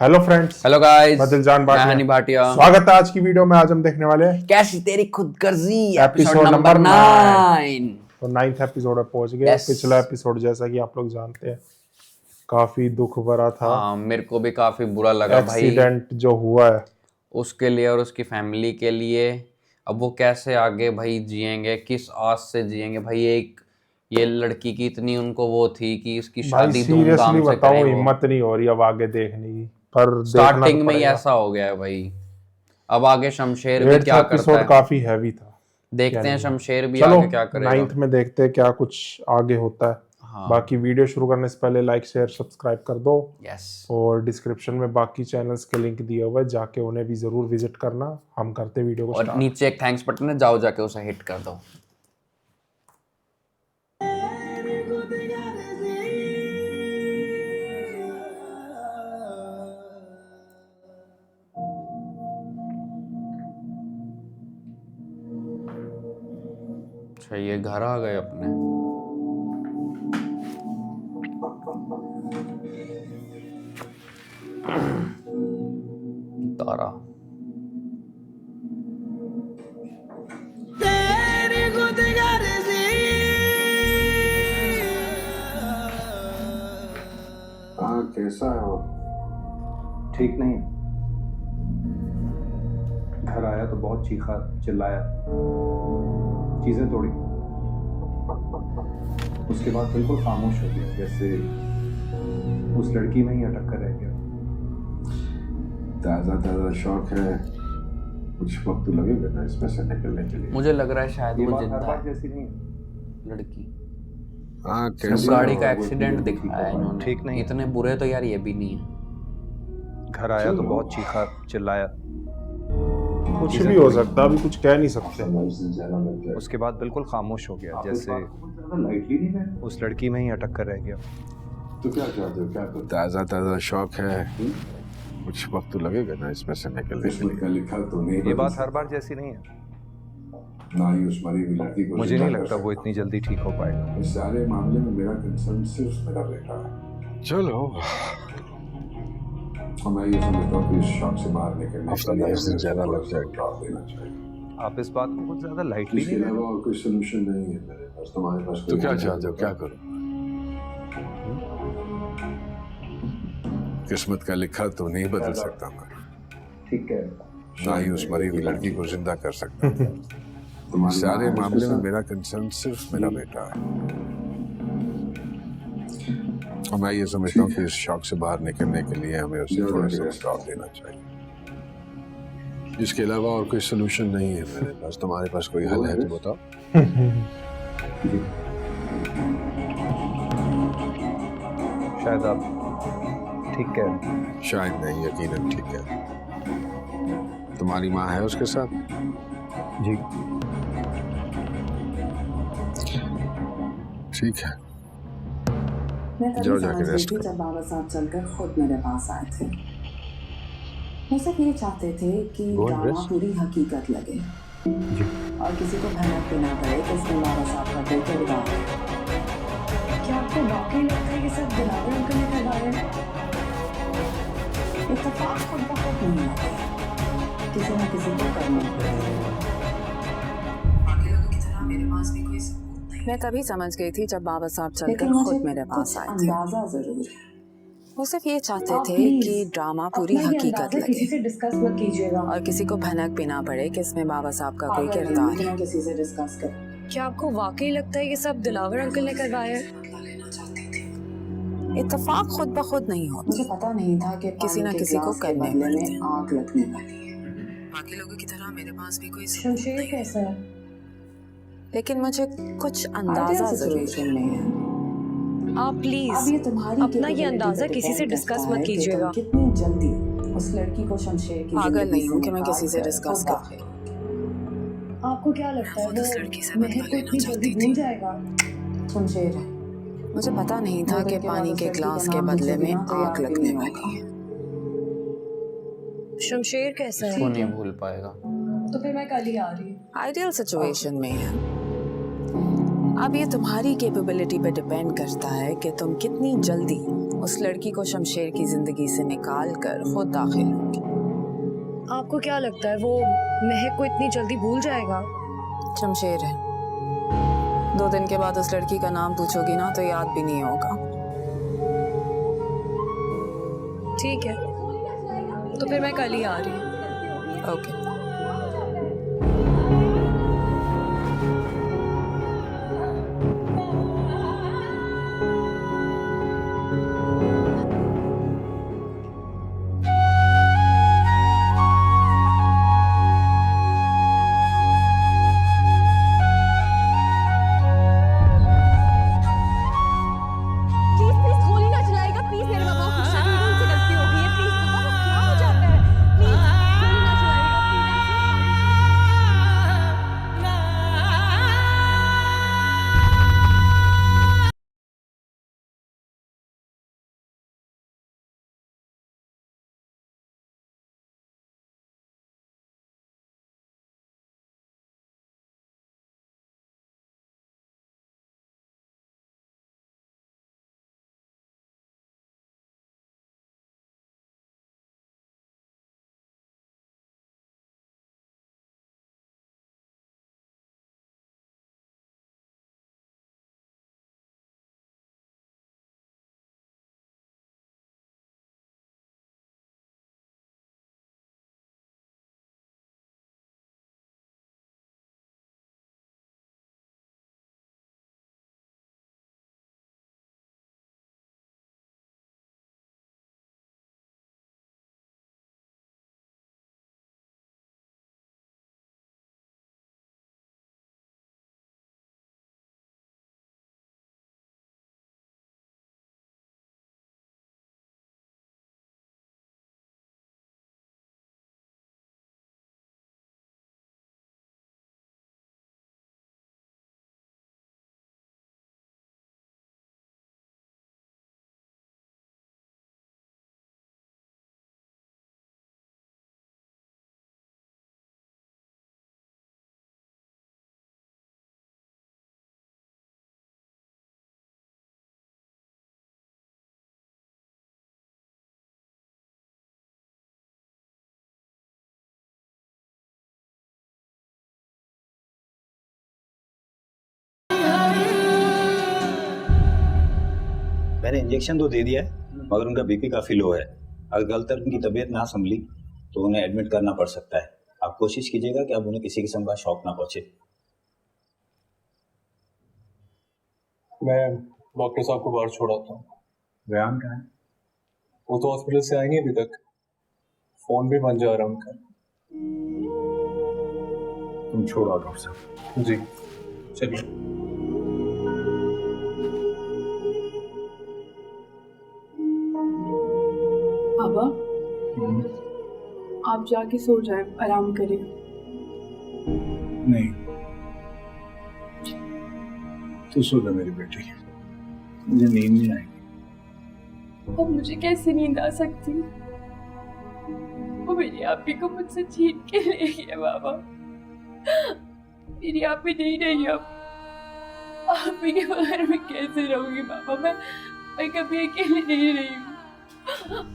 Hello friends, hello guys, मैं दिलजान मैं हनी भाटिया। स्वागत है आज की वीडियो में। आज हम देखने वाले हैं कैसी तेरी खुदगर्जी एपिसोड नंबर 9। 9। तो 9th एपिसोड में पहुंच गए। Yes. पिछला एपिसोड जैसा कि आप लोग जानते हैं काफी दुख भरा था। हाँ, मेरे को भी काफी बुरा लगा भाई एक्सीडेंट जो हुआ है उसके लिए और उसकी फैमिली के लिए। अब वो कैसे आगे भाई जिएंगे, किस आस से जिएंगे भाई। एक ये लड़की की इतनी उनको वो थी कि उसकी भाई, शादी सीरियसली धूमधाम से बताओ, करें। वो हिम्मत नहीं हो रही अब आगे देखने की, पर देखना स्टार्टिंग तो में ही पड़ेगा। ऐसा हो गया है भाई। अब आगे शमशेर भी 8th क्या करता एपिसोड है, काफी हैवी था। देखते हैं शमशेर भी चलो आगे क्या करेगा। 9th में देखते हैं क्या कुछ आगे होता है। हाँ। बाकी वीडियो शुरू करने से पहले लाइक शेयर सब्सक्राइब कर दो। यस। और डिस्क्रिप्शन में बाकी चैनल्स के लिंक दिए हुए हैं, जाके उन्हें भी जरूर विजिट करना। हम करते वीडियो को और स्टार्ट। नीचे एक थैंक्स बटन है, जाओ जाके उसे हिट कर दो। अच्छा, ये घर आ गए अपने। तारा हाँ, कैसा है वो? ठीक नहीं है। घर आया तो बहुत चीखा चिल्लाया, चीजें तोड़ी। उसके बाद बिल्कुल खामोश हो गया, जैसे उस लड़की में ही अटक कर रह गया। ताजा ताजा शौक है, कुछ वक्त तो लगेगा ना इसमें से निकलने के लिए। मुझे लग रहा है शायद ये वो बात हर जिंदा बार है जैसी नहीं है। लड़की। हाँ, सिर्फ कैसा गाड़ी है का वो? एक्सीडेंट दिखाया है इन्होंने। ठीक नहीं है। इतने बुरे तो यार ये भी नहीं है। घर आया तो बहुत चीखा चिल्लाया, कुछ भी हो सकता, अभी कुछ कह नहीं सकते। ज्यादा लग जाए। उसके बाद बिल्कुल खामोश हो गया, जैसे लाइटली नहीं है। उस लड़की में ही अटक कर रह गया। तो क्या चाहते हो? क्या करो? ताजा ताजा शौक है, कुछ वक्त तो लगेगा ना इसमें से निकलने के लिए। लिखा तो नहीं। ये बात हर बार जैसी नहीं है। ना ही उस मरी हुई लड़की को मुझे नहीं लगता वो इतनी जल्दी ठीक हो पाएगा। इस सारे मामले में मेरा कंसर्न सिर्फ मेरा बेटा है। चलो, मैं ये समझता हूँ कि इस शौक से बाहर निकलने के लिए हमें ज्यादा लग जाएगा देना चाहिए। आप इस बात को कुछ ज्यादा लाइटली इसके नहीं ले अलावा और कोई सोल्यूशन नहीं है मेरे पास। तुम्हारे पास तो क्या चाहते हो? क्या करूं? किस्मत का लिखा तो नहीं बदल सकता मैं, ठीक है। ना ही उस मरी हुई लड़की को जिंदा कर सकता। इस सारे मामले में मेरा कंसर्न सिर्फ मेरा बेटा है। और मैं ये समझता हूँ कि इस शौक से बाहर निकलने के लिए हमें उसे थोड़ा सा स्टॉप देना चाहिए। इसके अलावा और कोई सोल्यूशन नहीं है मेरे पास। तुम्हारे पास कोई हल है तो बताओ। शायद आप ठीक कह रहे हैं। शायद नहीं, यकीनन ठीक है। तुम्हारी माँ है उसके साथ? जी। ठीक है, मैं तभी जाओ जाके समझ गई रेस्ट थी करो। जब बाबा साहब चलकर खुद मेरे पास आए थे। वो सिर्फ ये चाहते थे कि Go and ड्रामा rest. पूरी हकीकत लगे जी। और किसी को भनक भी ना पड़े कि इसमें बाबा साहब का कोई किरदार है। क्या आपको वाकई लगता है कि सब दिलावर अंकल ने करवाया है? इत्तेफाक खुद ब खुद नहीं होते, किसी न किसी को करना पड़ेगा। मैं तभी समझ गई थी जब बाबा साहब चलकर खुद मेरे पास आए थे। अंदाजा जरूर है, वो सिर्फ ये चाहते आप थे please कि ड्रामा पूरी अपना ये हकीकत अंदाजा किसी लगे से डिस्कस मत कीजिएगा। और किसी को भनक भी ना पड़े कि इसमें बाबा साहब का कोई किरदार है। किसी से डिस्कस कर क्या आपको वाकई लगता है कि सब दिलावर अंकल ने करवाया है? इत्तेफाक खुद ब खुद नहीं होता। मुझे पता नहीं था कि किसी न किसी को करने बदले में आग लगने वाली है। बाकी लोगों की तरह मेरे पास भी कोई शमशेर कैसा है? लेकिन मुझे कुछ अंदाजा जरूर नहीं है। आप प्लीज अब ये तुम्हारी अपना ये अंदाजा किसी से डिस्कस मत कीजिएगा। कितनी जल्दी उस लड़की को शमशेर की पागल नहीं हूँ कि मैं किसी से डिस्कस कर। आपको क्या लगता है वो महक को इतनी जल्दी भूल जाएगा? शमशेर है, मुझे पता नहीं था कि पानी के ग्लास के बदले में आग लगने वाली है। शमशेर कैसा है? वो नहीं भूल पाएगा। तो फिर मैं कल ही आ रही हूँ। आइडियल सिचुएशन में है। अब ये तुम्हारी कैपेबिलिटी पे डिपेंड करता है कि तुम कितनी जल्दी उस लड़की को शमशेर की जिंदगी से निकाल कर खुद दाखिल होंगी। आपको क्या लगता है वो महक को इतनी जल्दी भूल जाएगा? शमशेर है, 2 दिन के बाद उस लड़की का नाम पूछोगी ना तो याद भी नहीं होगा। ठीक है, तो फिर मैं कल ही आ रही हूँ। ओके। मैंने इंजेक्शन तो दे दिया है, मगर उनका बीपी काफी लो है। अगर गलत उनकी तबीयत ना संभली तो उन्हें एडमिट करना पड़ सकता है। आप कोशिश कीजिएगा कि अब उन्हें किसी किस्म का शॉक ना पहुंचे। मैं डॉक्टर साहब को बाहर छोड़ाता हूँ। रेहान कहाँ है? वो तो हॉस्पिटल से आएंगे अभी तक, फोन भी बंद जा रहा है उनका। तुम छोड़ो डॉक्टर साहब। जी चलिए। बाबा आप जाके सो जाए, आराम करें। नहीं, तू सो जा मेरी बेटी, मुझे नींद नहीं आएगी। अब मुझे कैसे नींद आ सकती? वो मेरी आपी को मुझसे छीन के ले गया बाबा। मेरी आपी नहीं रही अब। आपी के बगैर मैं कैसे रहूंगी बाबा? मैं कभी अकेली नहीं रही हूँ।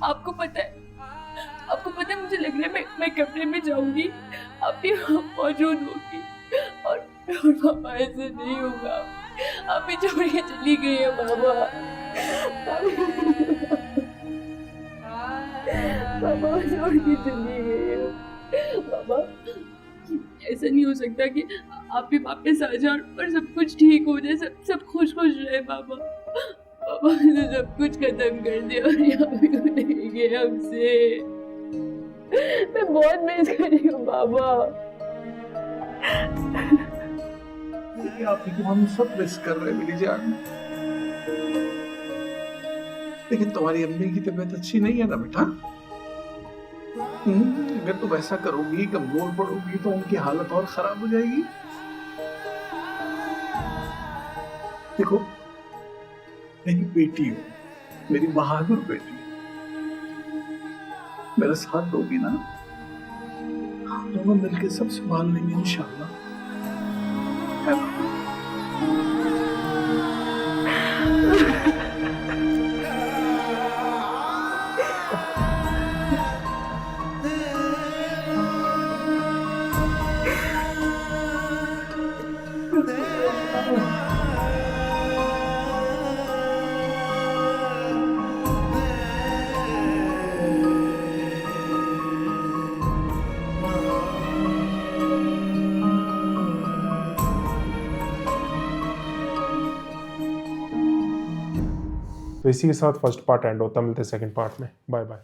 आपको पता है मुझे लग रहा है मैं कमरे में जाऊंगी, आप भी वहाँ मौजूद होगी और पापा ऐसे नहीं होगा। आप भी छोड़ के चली गई है बाबा। पापा छोड़ के चली गई है बाबा। ऐसा नहीं हो सकता कि आप भी वापस आ जाओ और सब कुछ ठीक हो जाए, सब खुश रहे बाबा। पापा ने सब कुछ खत्म कर दिया और यहाँ भी नहीं गए हमसे। मैं बहुत मिस कर रही हूँ बाबा। आप ही को हम सब मिस कर रहे हैं मेरी जान, लेकिन तुम्हारी अम्मी की तबीयत अच्छी नहीं है ना बेटा। अगर तुम ऐसा करोगी, कमजोर पड़ोगी तो उनकी हालत और खराब हो जाएगी। देखो मेरी बेटी हो, मेरी बहादुर बेटी, मेरा साथ दोगी ना, हम दोनों मिलकर सब संभाल लेंगे इंशाल्लाह। तो इसी के साथ फर्स्ट पार्ट एंड होता है, मिलते हैं सेकंड पार्ट में। Bye bye.